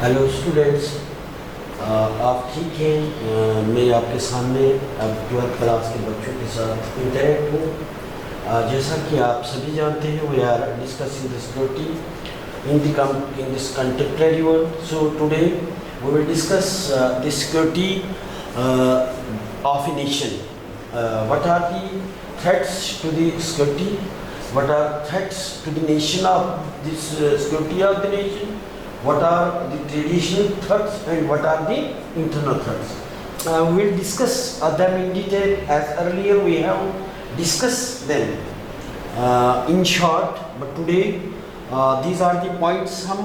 Hello students, आप ठीक हैं? मैं आपके सामने अब 12th क्लास के बच्चों के साथ इंटरेक्ट हूँ। जैसा कि आप सभी जानते हैं, we are discussing the security in this contemporary world. So today we will discuss the security of a nation. What are the threats to the security? What are threats to the nation of this security of the nation? What are the traditional threats and what are the internal threats? We will discuss them in detail as earlier we have discussed them in short, but today these are the points. हम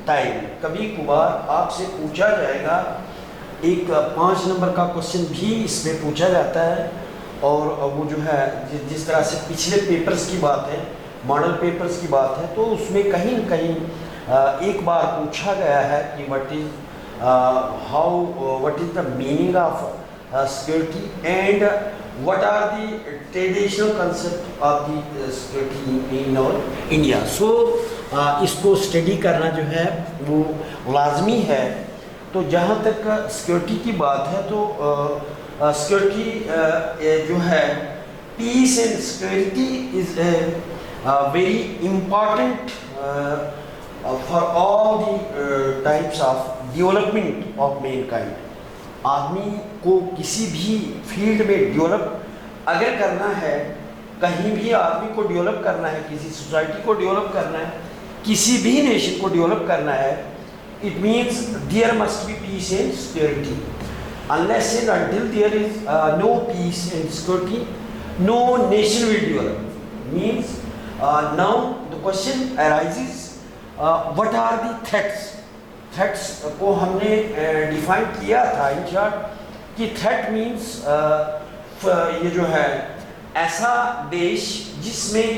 time कभी कभार आपसे पूछा जाएगा, एक 5 number का question भी इसमें पूछा जाता है, और वो जो है जिस तरह से पिछले पेपर्स की बात है, मॉडल पेपर्स की बात है, तो उसमें कहीं न कहीं एक बार पूछा गया है कि what is the meaning of security and what are the traditional concept of the security in our India. So इसको स्टडी करना जो है वो लाजमी है. तो जहाँ तक सिक्योरिटी की बात है, तो सिक्योरिटी जो है, peace and security is very important for all the types of development of mankind. आदमी को किसी भी फील्ड में डेवलप अगर करना है, कहीं भी आदमी को डेवलप करना है, किसी सोसाइटी को डेवलप करना है, किसी भी नेशन को डेवलप करना है, it means there must be peace and security. Unless and until there is no peace and security, no nation will develop. Means now the question arises, what are the threats. Threats को हमने define किया था in short कि threat means ये जो है ऐसा देश जिसमें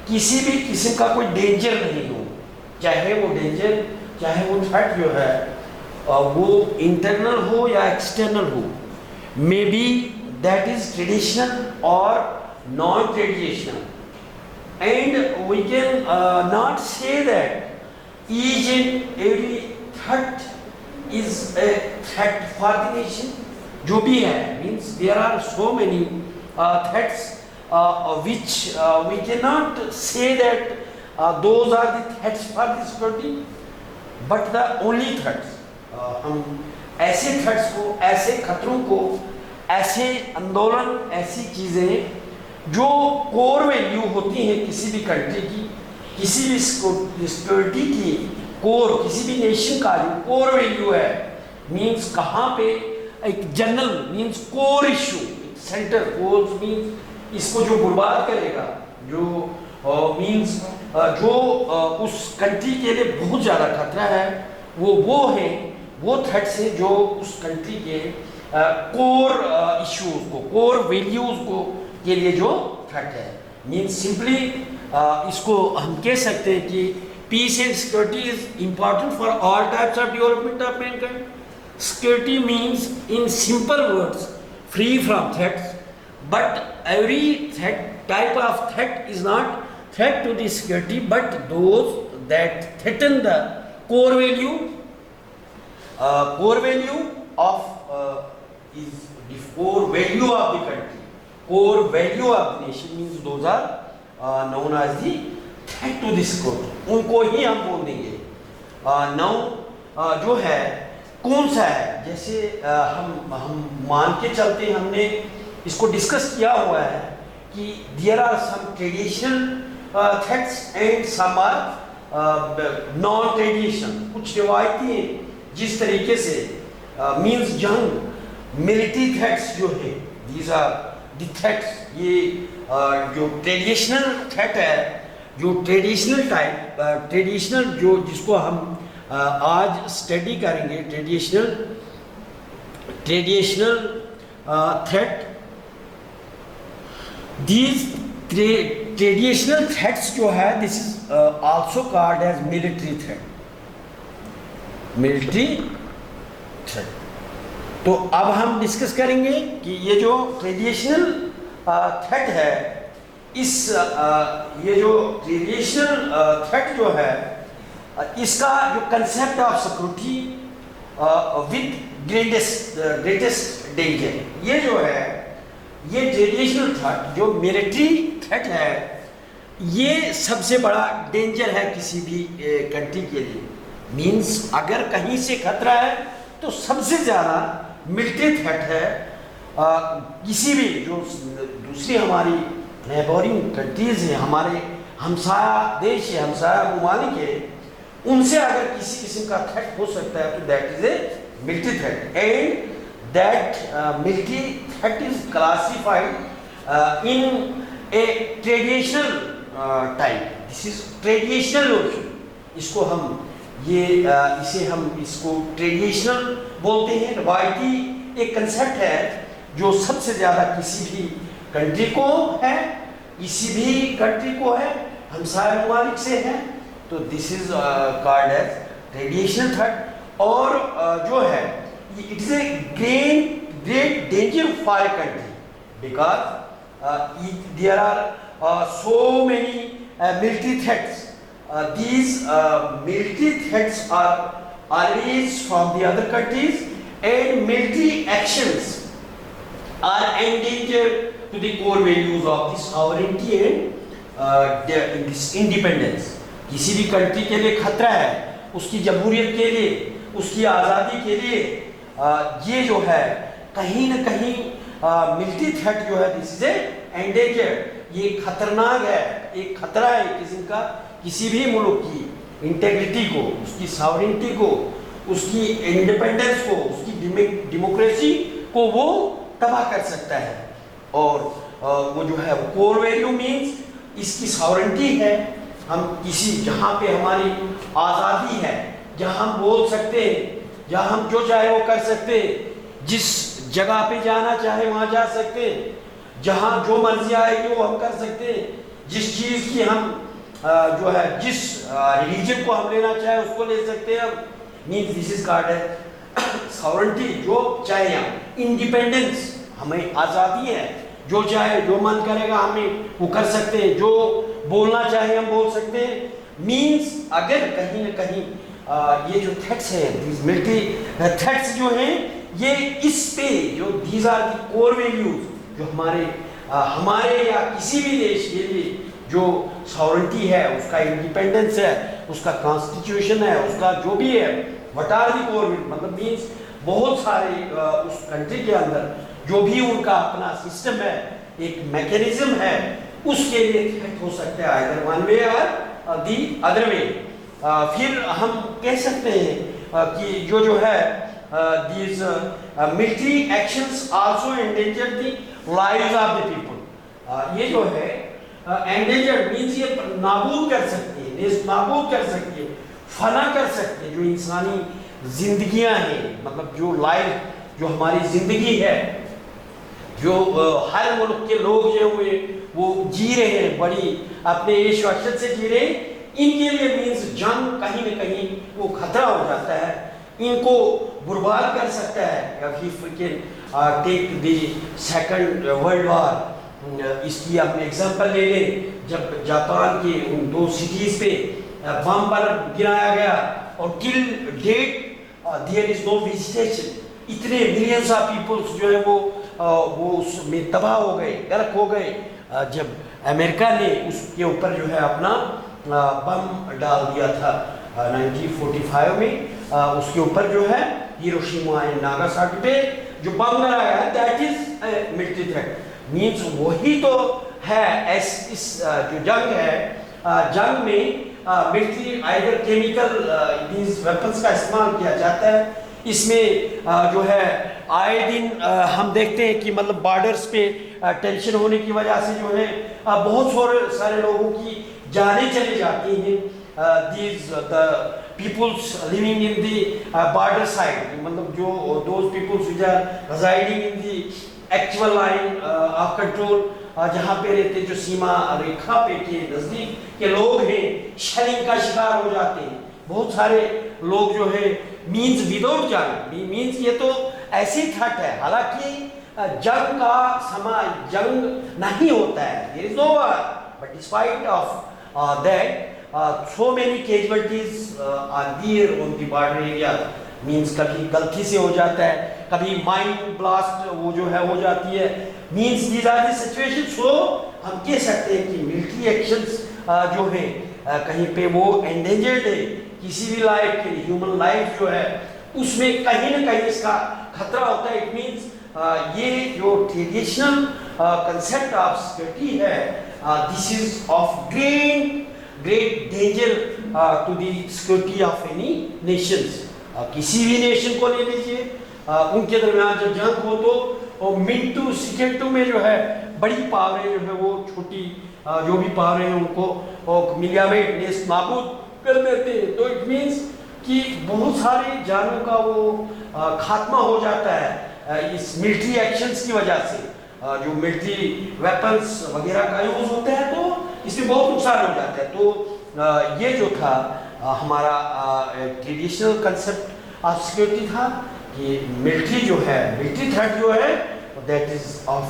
किसी भी किस्म का कोई डेंजर नहीं हो, चाहे वो डेंजर, चाहे वो थ्रेट जो है वो इंटरनल हो या एक्सटर्नल हो, may be that is traditional और non traditional. And we can not say that each and every threat is a threat for the nation. जो भी है, means there are so many threats which we cannot say that those are the threats for the security, but the only threats. हम ऐसे threats को, ऐसे खतरों को, ऐसे आंदोलन, ऐसी चीज़ें जो कोर वैल्यू होती हैं किसी भी कंट्री की, किसी भी सिक्योरिटी की कोर, किसी भी नेशन का जो कोर वैल्यू है, मींस कहाँ पे एक general means core issue, centre core means इसको जो बर्बाद करेगा, जो मींस जो उस कंट्री के लिए बहुत ज़्यादा खतरा है, वो है, वो थ्रेट्स है जो उस कंट्री के कोर इश्यूज को, कोर वैल्यूज को के लिए जो थ्रेट है. मींस सिंपली इसको हम कह सकते हैं कि peace and security is important for all types of development of mankind. Security means in simple words free from threats, but every threat type of threat is not threat to the security, but those that threaten the core value. Core value of is the core value of the country, core value of the nation, means those are known as the threat to the security. उनको ही हम बोल देंगे. now जो है कौन सा है, जैसे हम मान के चलते हैं, हमने इसको डिस्कस किया हुआ है कि there are some traditional threats and some are non traditional. कुछ रिवायती जिस तरीके से means जंग, मिलिट्री थ्रेट्स जो है, these are the threats. ये जो ट्रेडिशनल थ्रेट है, जो ट्रेडिशनल टाइप, ट्रेडिशनल जो जिसको हम आज स्टडी करेंगे, traditional threat. These traditional threats जो है, this is also called as military threat. Military threat. तो अब हम डिस्कस करेंगे कि ये जो ट्रेडिशनल थ्रेट है, इस ये जो ट्रेडिशनल थ्रेट जो है, इसका जो concept of security with greatest danger. ये जो है ये ट्रेडिशनल थ्रेट जो मिलिट्री थ्रेट है ये सबसे बड़ा डेंजर है किसी भी कंट्री के लिए। मींस अगर कहीं से खतरा है तो सबसे ज़्यादा मिलिट्री थ्रेट है। किसी भी जो दूसरी हमारी नेबरिंग कंट्रीज हैं, हमारे हमसाया देश है, हमसाया ममालिक है, उनसे अगर किसी किस्म का थ्रेट हो सकता है तो that is a military threat. And that military threat is classified in A traditional type. This is traditional notion. इसको हम इसे हम इसको ट्रेडिशनल बोलते हैं। रवायती एक कंसेप्ट है जो सबसे ज़्यादा किसी भी कंट्री को है, किसी भी कंट्री को है, हमसाया ममालिक से है, तो this is called as traditional threat. और जो है it is a great danger for a country because there are so many military threats. These military threats are always from the other countries, and military actions are endanger to the core values of the sovereignty and this independence. किसी भी country के लिए खतरा है, उसकी जमहूरियत के लिए, उसकी आज़ादी के लिए, ये जो है कहीं न कहीं मिलिट्री थ्रेट जो है दिस इज ए एंडेंजर। ये खतरनाक है, एक खतरा है किस्म का किसी भी मुल्क की इंटेग्रिटी को, उसकी सॉवरेनिटी को, उसकी इंडिपेंडेंस को, उसकी डेमोक्रेसी को वो तबाह कर सकता है। और वो जो है वो कोर वैल्यू मीन्स इसकी सॉवरेनिटी है। हम किसी जहाँ पे हमारी आज़ादी है, जहाँ हम बोल सकते हैं, जहाँ हम जो चाहे वो कर सकते हैं, जिस जगह पे जाना चाहे वहाँ जा सकते हैं, जहाँ जो मर्जी आएगी वो हम कर सकते हैं, जिस चीज़ की हम जो है जिस रिलीजन को हम लेना चाहे उसको ले सकते हैं हम। मीन्स दिस इज कॉल्ड है सॉवरेनिटी। जो चाहे हम इंडिपेंडेंस, हमें आज़ादी है, जो चाहे जो मन करेगा हमें वो कर सकते हैं, जो बोलना चाहे हम बोल सकते हैं। मीन्स अगर कहीं ना कहीं ये जो थ्रेट्स है, मिलिट्री थ्रेट्स जो हैं ये इस पे जो these are the core values जो हमारे या किसी भी देश के लिए जो सॉवरेनिटी है, उसका इंडिपेंडेंस है, उसका कॉन्स्टिट्यूशन है, उसका जो भी है, व्हाट आर दी कोर मतलब मीन्स बहुत सारे उस कंट्री के अंदर जो भी उनका अपना सिस्टम है, एक मैकेनिज्म है, उसके लिए थ्रेट हो सकता है आइदर वन वे और दी अदर वे। फिर हम कह सकते हैं कि जो है these military actions also endanger the lives of the people। ये जो है endangered means ये नाबूद कर सकती है, नाबूद कर सकती है, फना कर सकती है जो इंसानी जिंदगियां हैं, मतलब जो लाइफ जो हमारी जिंदगी है, जो हर मुल्क के लोग जो हुए वो जी रहे हैं, बड़ी अपने ऐश वहशत से जी रहे हैं, इनके लिए मीन्स जंग कहीं न कहीं वो खतरा हो जाता है, इनको बर्बाद कर सकता है। या फिर take the second world war, इसकी हम एग्जांपल ले लें, जब जापान के उन 2 सिटीज पे बम पर गिराया गया और till date there is no vegetation, इतने मिलियंस ऑफ पीपल्स जो है वो उसमें तबाह हो गए, गर्क हो गए, जब अमेरिका ने उसके ऊपर जो है अपना बम डाल दिया था 1945 में, उसके ऊपर जो है हिरोशिमा एंड नागासाकी पे जो बम गिराया है, that is military threat. Means वही तो है इस जो जंग है, जंग में military either chemical these weapons का इस्तेमाल किया जाता है। इसमें जो है आए दिन हम देखते हैं कि मतलब बॉर्डर्स पे टेंशन होने की वजह से जो है बहुत सारे लोगों की जानें चली जाती हैं। these the peoples living in the border side, मतलब जो those peoples which are residing in the actual line of control, जहाँ पे रहते जो सीमा रेखा पे के नजदीक के लोग हैं, शेलिंग का शिकार हो जाते हैं। बहुत सारे लोग जो है मीन्स विदाउट जंग, मीन्स ये तो ऐसी थ्रेट है, हालांकि जंग का समय जंग नहीं होता है, there is no war, but despite of that so many casualties are there on the border area, means कभी गलती से हो जाता है, कभी माइंड ब्लास्ट वो जो है हो जाती है, means these are the situation. So हम कह सकते हैं कि मिलिट्री एक्शंस जो है कहीं पे वो एंडेंजर्ड है, किसी भी लाइफ के ह्यूमन लाइफ जो है उसमें कहीं ना कहीं इसका खतरा होता है। इट मीन्स ये जो ट्रेडिशनल कंसेप्ट ऑफ सिक्योरिटी है, this is of great danger to the security of any nations. किसी भी नेशन को ले लीजिए, उनके दरमियान जब जंग हो तो मिनटू सेकेंडों में जो है बड़ी पावरें जो है वो छोटी जो भी पावरें हैं उनको मिलियामेट नेस्त नाबूद कर देते हैं। तो इट मीन्स कि बहुत सारे जानों का वो खात्मा हो जाता है इस मिलिट्री एक्शंस की वजह से। जो मिलिट्री वेपन्स वगैरह का यूज होता है तो इसमें बहुत नुकसान हो जाता है। तो ये जो था हमारा ट्रेडिशनल कंसेप्ट ऑफ सिक्योरिटी था कि मिलिट्री जो है, मिलिट्री थ्रेट जो है that is of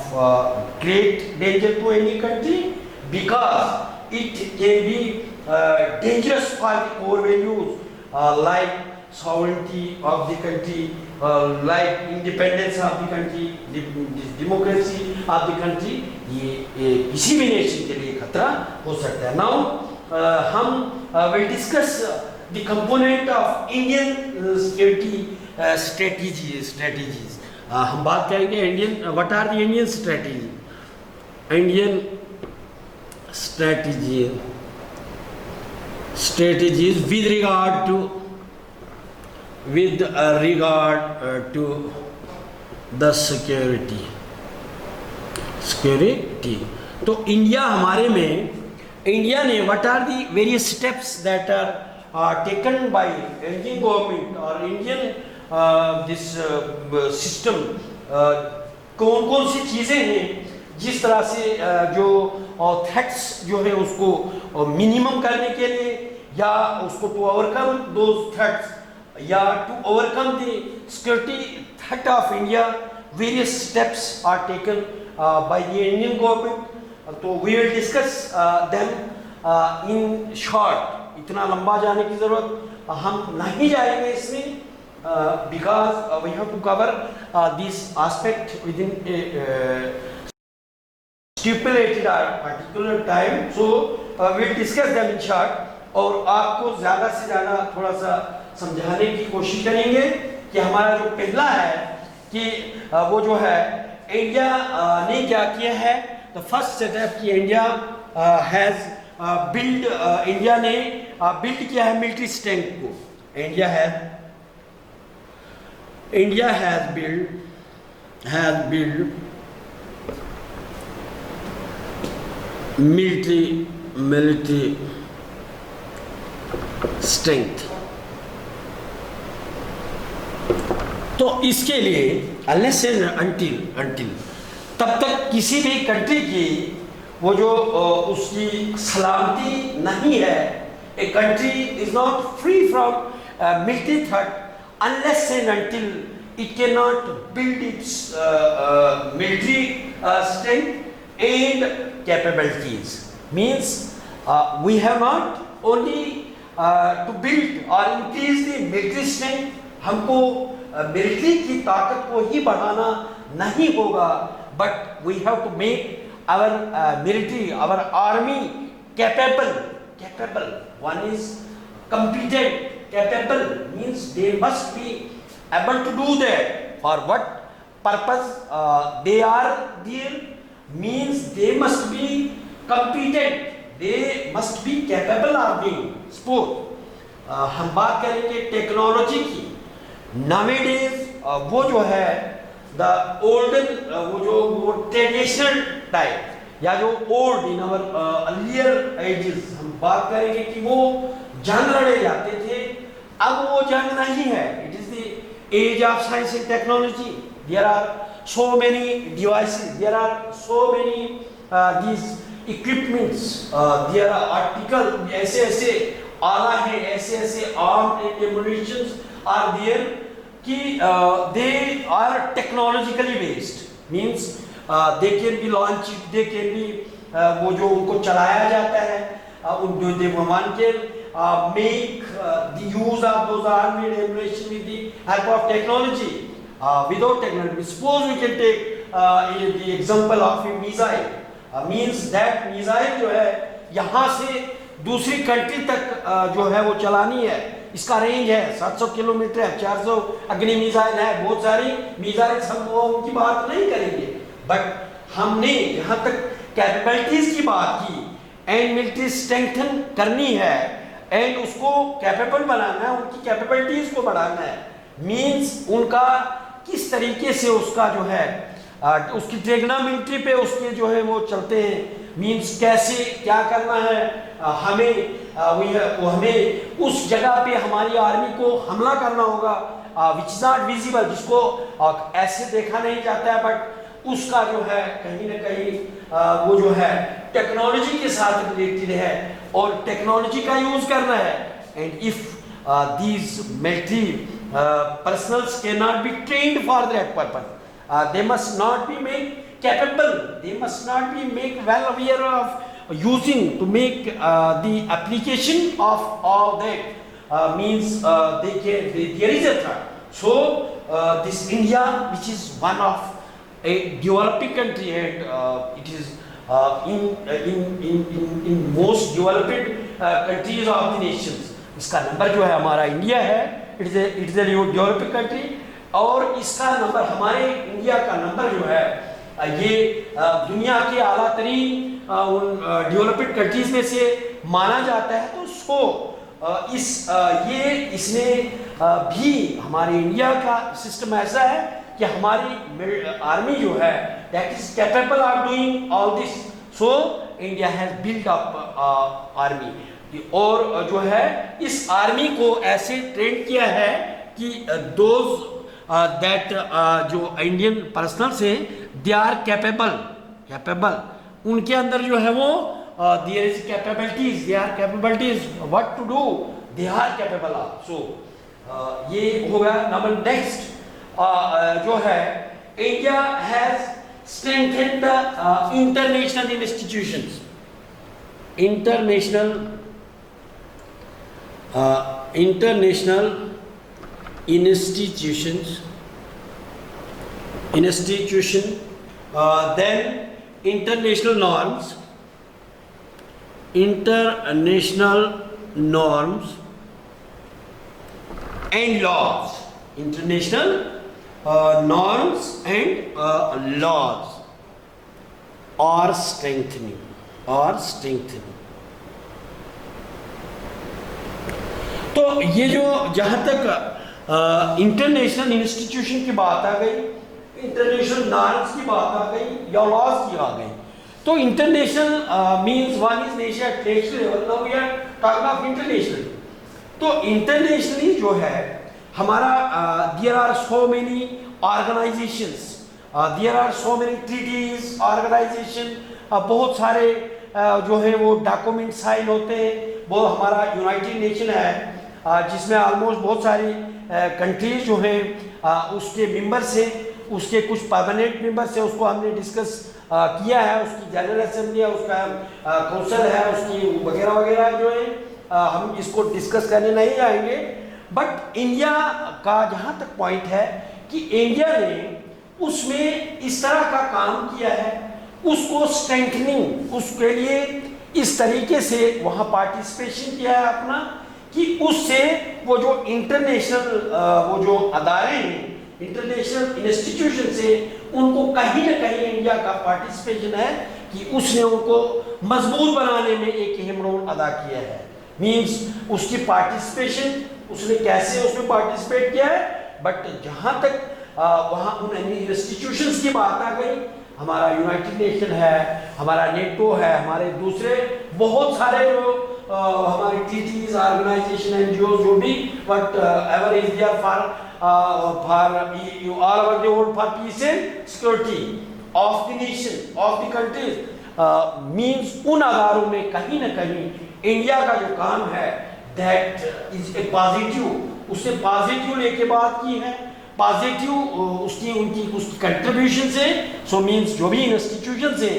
great danger to any country because it can be dangerous for the core values like sovereignty of the country, like independence of the country, democracy of the country। ये किसी भी nation के लिए खतरा हो सकता है। Now हम will discuss the component of Indian security strategies। हम बात करेंगे Indian, what are the Indian strategy, Indian strategies with regard to the security। तो इंडिया हमारे में, इंडिया ने what are the various steps that are taken by Indian government और Indian this system, कौन कौन सी चीज़ें हैं जिस तरह से जो थ्रेट्स जो है उसको मिनिमम करने के लिए या उसको टू ओवरकम दोज थ्रेट्स या to overcome the security threat of India, various steps are taken by the Indian government. तो we will discuss them in short. इतना लंबा जाने की ज़रूरत हम नहीं जाएंगे इसमें, because we have to cover this aspect within stipulated at particular time, so we'll discuss them in short। और आपको ज़्यादा से ज़्यादा थोड़ा सा समझाने की कोशिश करेंगे कि हमारा जो पहला है कि वो जो है इंडिया ने क्या किया है। द फर्स्ट सेटअप कि इंडिया हैज़ बिल्ड, इंडिया ने बिल्ड किया है मिलिट्री स्ट्रेंथ को। India has build military strength। तो इसके लिए unless and until तब तक किसी भी कंट्री की वो जो उसकी सलामती नहीं है, a country is not free from military threat unless and until it cannot build its military strength and capabilities। Means we have not only to build or increase the military strength, हमको military की ताकत को ही बढ़ाना नहीं होगा, but we have to make our military, our army capable। One is competent, capable means they must be able to do that। For what purpose they are there, means they must be competent, they must be capable of being sport। हम बात करेंगे technology की। nowadays वो जो है the olden वो traditional type या जो old in our earlier ages, हम बात करेंगे कि वो जंग लड़े जाते थे, अब वो जंग नहीं है। It is the age of science and technology. There are so many devices, there are so many these equipments, there are article, ऐसे आला है, ऐसे armed and ammunitions are there कि they are technologically based, means they can be launched, they can be वो जो उनको चलाया जाता है, उन जो one can make the use of those armed ammunition with the help of technology. Without technology, suppose we can take the example of a missile. Means that missile जो है यहाँ से दूसरी कंट्री तक जो है वो चलानी है, इसका रेंज है 700 किलोमीटर है, 400 अग्नि मिसाइल है, बहुत सारी मिसाइल, हम उनकी बात नहीं करेंगे, बट हमने जहाँ तक कैपेबिलिटीज की बात की एंड मिलिट्री स्ट्रेंथन करनी है एंड उसको कैपेबल बनाना है, उनकी कैपेबिलिटीज को बढ़ाना है, मींस उनका किस तरीके से उसका जो है उसकी ट्रिग्नोमेट्री पे उसके जो है वो चलते हैं, मींस कैसे क्या करना है, हमें उस जगह पे हमारी आर्मी को हमला करना होगा विच इज नॉट विजिबल, जिसको ऐसे देखा नहीं जाता है, बट उसका जो है कहीं ना कहीं वो जो है टेक्नोलॉजी के साथ रिलेटेड है और टेक्नोलॉजी का यूज करना है. And if these military personnels can not be trained for that purpose, they must not be made capable, they must not be made well aware of using to make the application of all that, means there is a threat. So this India, which is one of a developing country, and it is in most developed countries of the nations, इसका number जो है हमारा India है, it is a developing country, और इसका number हमारे India का number जो है ये दुनिया के आला तरीन उन डेवलप्ड कंट्रीज में से माना जाता है. तो सो इसने भी हमारे इंडिया का सिस्टम ऐसा है कि हमारी आर्मी जो है that is capable of doing all this. So India has built up army, और जो है इस आर्मी को ऐसे ट्रेन किया है कि दोज that जो इंडियन पर्सनल्स हैं दे आर कैपेबल, उनके अंदर जो है वो there is capabilities, they are capabilities what to do, they are capable of. So ये होगा. नंबर नेक्स्ट जो है India has strengthened the international institutions, international institution, then international norms and laws, international norms and laws are strengthening. तो ये जो जहाँ तक international institution की बात आ गई, इंटरनेशनल नॉर्म्स की बात आ गई या लॉज की आ गई, तो international means one is national level, now we are talking of international. तो इंटरनेशनली जो है हमारा there are so many organisations, there are so many treaties organisation, बहुत सारे जो है वो डॉक्यूमेंट साइन होते हैं. वो हमारा यूनाइटेड नेशन है जिसमें ऑलमोस्ट बहुत सारी कंट्रीज जो हैं उसके मेंबर्स हैं, उसके कुछ परमानेंट मेंबर्स हैं, उसको हमने डिस्कस किया है, उसकी जनरल असेंबली है, उसका काउंसिल है, उसकी वगैरह वगैरह जो है हम इसको डिस्कस करने नहीं जाएंगे. बट इंडिया का जहाँ तक पॉइंट है कि इंडिया ने उसमें इस तरह का काम किया है, उसको स्ट्रेंथनिंग, उसके लिए इस तरीके से वहाँ पार्टिसिपेशन किया है अपना कि उससे वो जो इंटरनेशनल वो जो अदारे हैं, इंटरनेशनल इंस्टीट्यूशन से उनको कहीं ना कहीं इंडिया का पार्टिसिपेशन है कि उसने उनको मजबूत बनाने में एक अहम रोल अदा किया है. मींस उसकी पार्टिसिपेशन, उसने कैसे उसमें पार्टिसिपेट किया है. बट जहाँ तक वहाँ उन इंस्टीट्यूशंस की बात आ गई, हमारा यूनाइटेड नेशन है, हमारा नेटो है, हमारे दूसरे बहुत सारे जो हमारी ट्रीटीज ऑर्गेनाइजेशन एनजीओ जो भी whatever is there for all over the world for peace and security of the nation of the countries, means उन अदारों में कहीं ना कहीं इंडिया का जो काम है दैट इज ए पॉजिटिव, उससे पॉजिटिव लेके बात की है, पॉजिटिव उसकी कंट्रीब्यूशन से. सो मींस जो भी इंस्टीट्यूशन से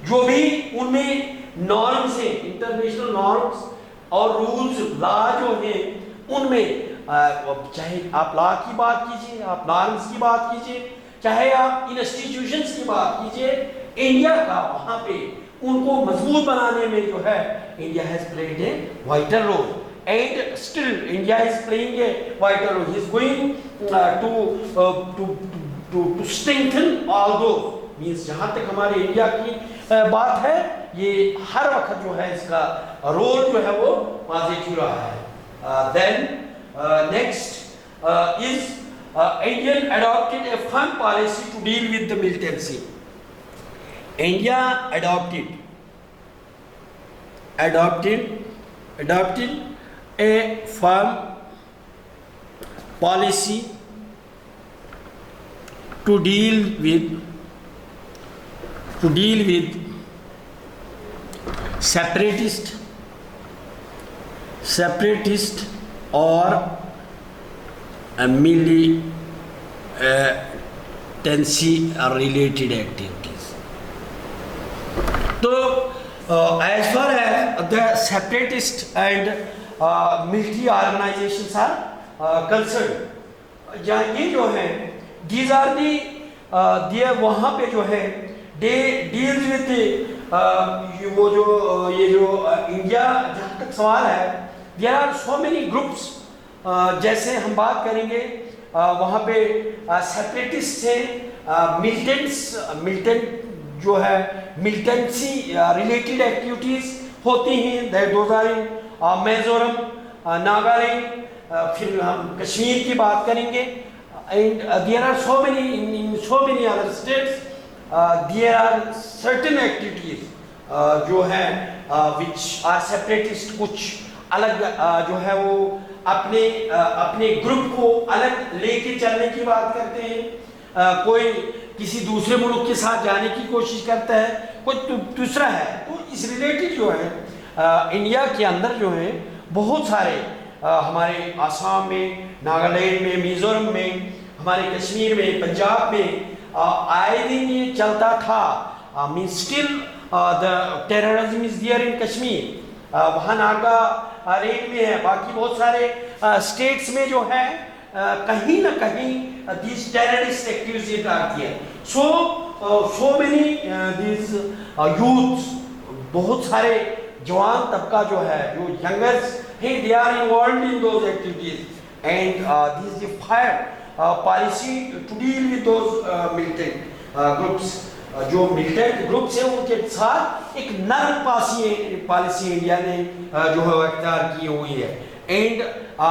जो भी उनमें नॉर्म्स हैं, इंटरनेशनल नॉर्म्स और रूल्स लॉ जो हैं उनमें चाहे आप लॉ की बात कीजिए, आप नॉर्म्स की बात कीजिए, चाहे आप इंस्टीट्यूशंस की बात कीजिए, इंडिया का वहाँ पे उनको मजबूत बनाने में जो है India has played a vital role and still India is playing a vital role. He is going to strengthen all those. Means जहाँ तक हमारे इंडिया की बात है, ये हर वक्त जो है इसका रोल जो है वो पॉजिटिव रहा है. Then next is Indian adopted a firm policy to deal with the militancy. India adopted a firm policy to deal with separatist or militancy related activities. So as far as the separatist and military organizations are concerned, ये जो है these are the वहाँ पे जो है they deals with वो जो ये जो इंडिया जहाँ तक सवाल है, there are so many groups. जैसे हम बात करेंगे वहाँ पे सेपरेटिस्ट से मिलिटेंट जो है मिलिटेंसी रिलेटेड एक्टिविटीज होती हैं. Those are in Mizoram, Nagaland, फिर हम कश्मीर की बात करेंगे. And there are so many in so many other states there are certain activities जो है विच आर सेपरेटिस्ट. कुछ अलग जो है वो अपने ग्रुप को अलग लेके चलने की बात करते हैं. कोई किसी दूसरे मुल्क के साथ जाने की कोशिश करता है, कोई दूसरा है. तो इस रिलेटेड जो है इंडिया के अंदर जो है बहुत सारे हमारे आसाम में, नागालैंड में, मिजोरम में, हमारे कश्मीर में, पंजाब में आए दिन ये चलता था. Mean still the terrorism is there in Kashmir. वहाँ नागा रेंज में है, बाकी बहुत सारे स्टेट्स में जो है कहीं ना कहीं these terrorist activities are there. So many these youths, बहुत सारे जवान तबका जो है, जो यंगर्स हैं, they are involved in those activities and this is the fire policy to deal with those militant groups. जो मिलिटेंट ग्रुप्स हैं उनके साथ एक नर्म पॉलिसी इंडिया ने जो है अख्तियार की हुई है. And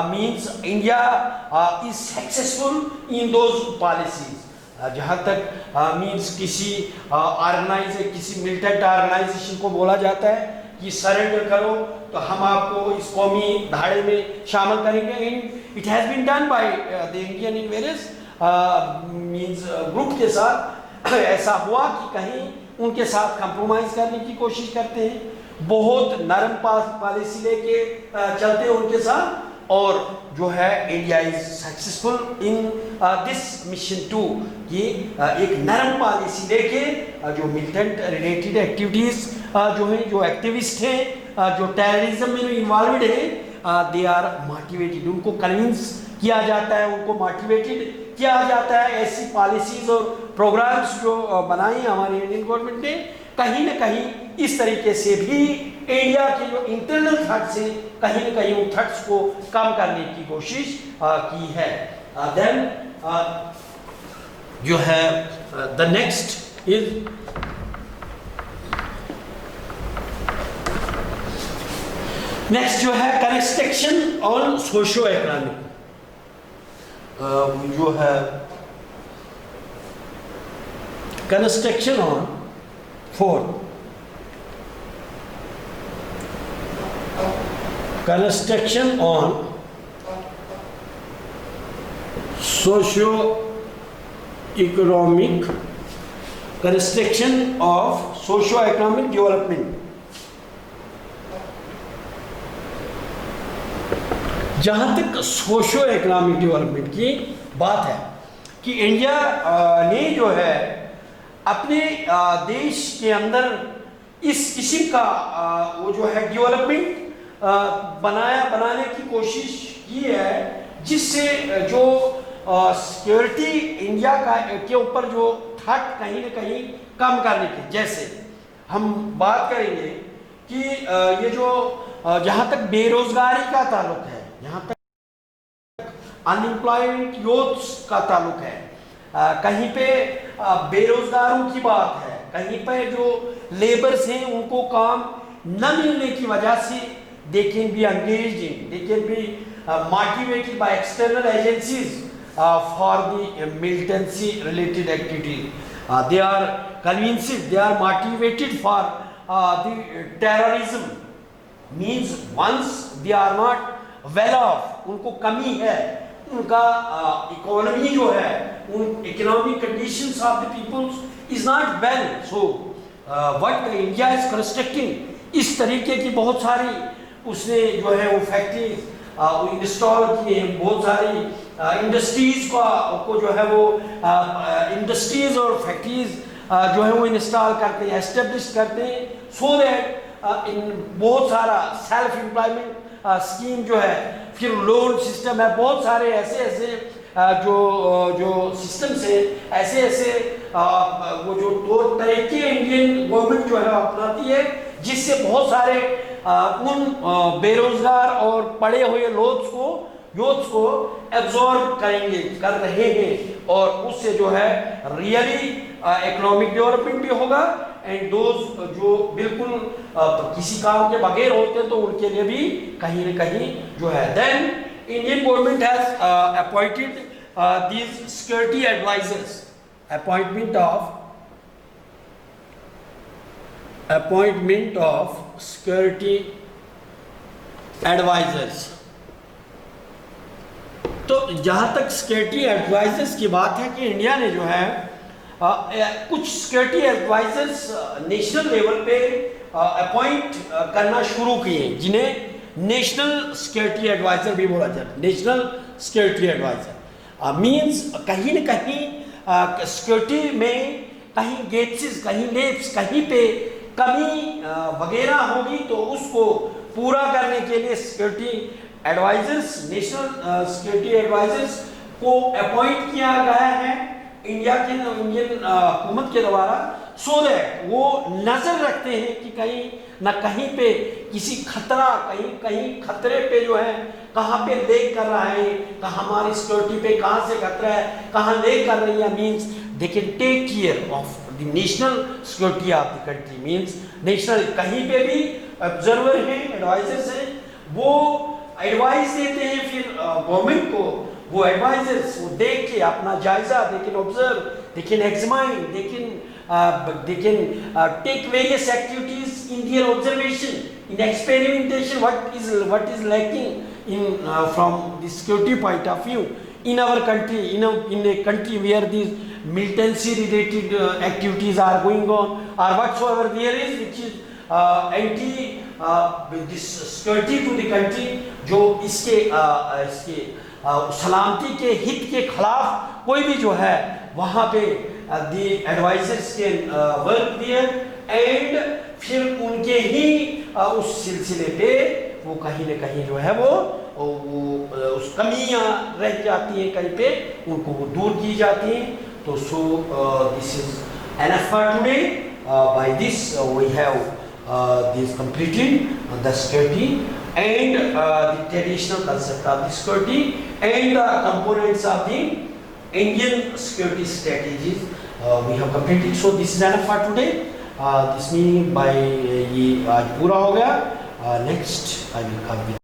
means India is successful in those policies. जहाँ तक मींस किसी किसी मिलिटेंट ऑर्गेनाइजेशन को बोला जाता है कि सरेंडर करो तो हम आपको इस कौमी धाड़े में शामिल करेंगे. And it has been done by the Indian in various means group के साथ. ऐसा हुआ कि कहीं उनके साथ कंप्रोमाइज करने की कोशिश करते हैं, बहुत नरम पॉलिसी लेके चलते हैं उनके साथ. और जो है India is successful in this mission to कि एक नरम पॉलिसी लेके जो मिलिटेंट रिलेटेड एक्टिविटीज जो हैं, जो एक्टिविस्ट हैं, जो टेररिज्म में इन्वॉल्व हैं, दे आर मोटिवेटेड. उनको कन्विंस किया जाता है, उनको मोटिवेटेड किया जाता है. ऐसी पॉलिसीज और प्रोग्राम्स जो बनाए हमारी इंडियन गवर्नमेंट ने, कहीं ना कहीं इस तरीके से भी इंडिया के जो इंटरनल थ्रेट्स हैं, कहीं ना कहीं उन थ्रेट्स को कम करने की कोशिश की है. देन जो है द नेक्स्ट इज जो है कंस्ट्रक्शन ऑन सोशो इकोनॉमिक. जो है construction on construction on socio economic construction of socio economic development. जहाँ तक सोशो इकोनॉमिक डेवलपमेंट की बात है कि इंडिया ने जो है अपने देश के अंदर इस किस्म का वो जो है डेवलपमेंट बनाने की कोशिश की है, जिससे जो सिक्योरिटी इंडिया के ऊपर जो थ्रेट कहीं न कहीं कम करने की। जैसे हम बात करेंगे कि ये जो जहाँ तक बेरोजगारी का ताल्लुक है, जहाँ तक अनएम्प्लॉयमेंट यूथ्स का ताल्लुक है, कहीं पे बेरोजगारों की बात है, कहीं पे जो लेबर्स हैं उनको काम न मिलने की वजह से they can be engaged in, they can be motivated by external agencies for the militancy related activity. They are convinced, they are motivated for the terrorism. Means once they are not well off, उनको कमी है, उनका economy जो है, उन economic conditions of the peoples is not well, so what India is constructing, इस तरीके की बहुत सारी उसने जो है वो फैक्ट्रीज इंस्टॉल किए हैं, बहुत सारी इंडस्ट्रीज को जो है वो इंडस्ट्रीज और फैक्ट्रीज जो है वो इंस्टॉल करते हैं, एस्टेब्लिश करते हैं, सो दैट इन बहुत सारा सेल्फ एम्प्लॉयमेंट स्कीम जो है, फिर लोन सिस्टम है, बहुत सारे ऐसे जो सिस्टम्स है, ऐसे वो जो तौर तरीके इंडियन गवर्नमेंट जो है अपनाती है, जिससे बहुत सारे उन बेरोजगार और पड़े हुए यूथ्स को एब्जॉर्ब कर रहे हैं, और उससे जो है रियली इकोनॉमिक डेवलपमेंट भी होगा, एंड दोज जो बिल्कुल किसी काम के बगैर होते हैं तो उनके लिए भी कहीं न कहीं जो है। Then Indian government has appointed these security advisers, appointment of security advisers. तो जहाँ तक सिक्योरिटी एडवाइजर्स की बात है कि इंडिया ने जो है कुछ सिक्योरिटी एडवाइजर्स नेशनल लेवल पे अपॉइंट करना शुरू किए, जिन्हें नेशनल सिक्योरिटी एडवाइजर भी बोला जाता है। नेशनल सिक्योरिटी एडवाइजर मींस कहीं न कहीं सिक्योरिटी में कहीं गेप्स, कहीं लेप्स, कहीं पे कमी वगैरह होगी तो उसको पूरा करने के लिए security advisers, national security advisers को अपॉइंट किया गया है इंडियन हुकूमत के द्वारा, सो दैट वो नजर रखते हैं कि कहीं ना कहीं पे किसी खतरा, कहीं खतरे पे जो है कहाँ पे लेक कर रहा है, कहाँ हमारी सिक्योरिटी पे कहाँ से खतरा है, कहाँ लेक कर रही है, means they can take care of the national security of the country. Means national कहीं पे भी ऑब्जर्वर हैं, एडवाइजर्स हैं, वो एडवाइस देते हैं फिर गवर्नमेंट को, वो एडवाइजर्स वो देख के अपना जायजा, they can observe, they can examine, they can take various activities in their observation, in experimentation, what is lacking in from the security point of view in our country, in a country where these militancy related activities are going on, or whatsoever there is which is anti this security to the country, जो इसके सलामती के हित के खिलाफ कोई भी जो है वहाँ पे the advisors can work there, and फिर उनके ही उस सिलसिले पे वो कहीं न कहीं जो है वो उस कमियाँ रह जाती हैं, कहीं पे उनको वो दूर की जाती हैं। तो so this is enough for today. By this we have this completing the security and the traditional concept of the security and the components of the Indian security strategies we have completed. So this is enough for today. This meeting by ये आज पूरा हो गया. Next I will come with